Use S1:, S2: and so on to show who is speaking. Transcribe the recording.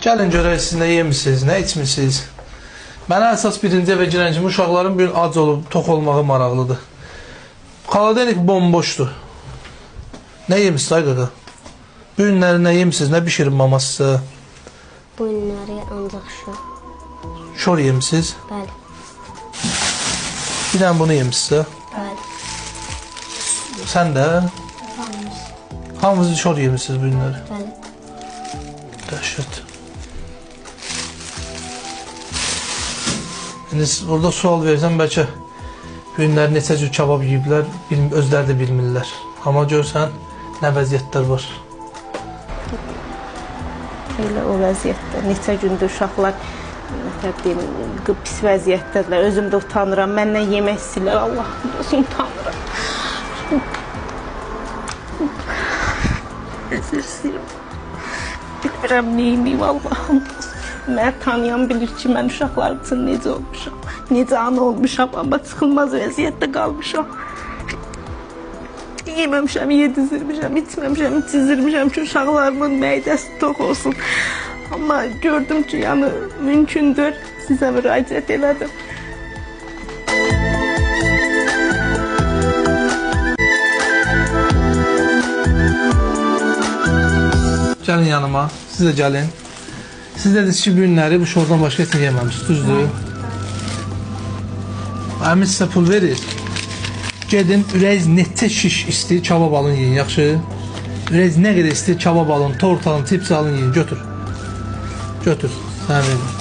S1: Gəlin görək siz nə yemişsiniz, nə içmişsiniz. Mənə əsas birinci evə girən kimi uşaqların bir gün ac olub, tox olmağı maraqlıdır. Xaladenik bomboşdur. Nə yemişsiniz ay qaqa? Bu günləri nə yemişsiniz, nə bişirin maması?
S2: Bu günləri ancaq şor.
S1: Şor yemişsiniz?
S2: Bəli.
S1: Bir dənə bunu yemişsiniz?
S2: Bəli.
S1: Sən də?
S2: Hamımız.
S1: Hamınız şor yemişsiniz bu günləri?
S2: Bəli.
S1: Dəhşət. İndi burada sual versəm, bəlkə günlər neçə cür kabab yiyiblər, özləri də bilmirlər. Amma görsən, nə vəziyyətlər var.
S3: Elə o vəziyyətdə, neçə gündür uşaqlar pis vəziyyətdədirlər. Özüm də utanıram, məndən yemək istəyirlər, Allahım olsun, utanıram. Özür istəyirəm. Bilmirəm, neyimiyim, Allahım olsun. Məni tanıyan bilir ki, mən uşaqlar üçün necə olmuşam, necə ana olmuşam, amma çıxılmaz vəziyyətdə qalmışam. Yeməmişəm, yedizdirmişəm, içməmişəm, içizdirmişəm ki, uşaqlarımın məydəsi tox olsun. Amma gördüm ki, yəni mümkündür, sizə müraciət elədim.
S1: Gəlin yanıma, siz də gəlin. Siz dediniz ki, bu günləri bu şordan başqa heç nə yeməmişsiniz, düzdür? Əmin sizə pul verir. Gedin, ürəyiz neçə şiş istəyir, kabab alın yiyin, yaxşı? Ürəyiz nə qədər istəyir, kabab alın, tort alın, tips alın yiyin, götür. Götür, sənə verin.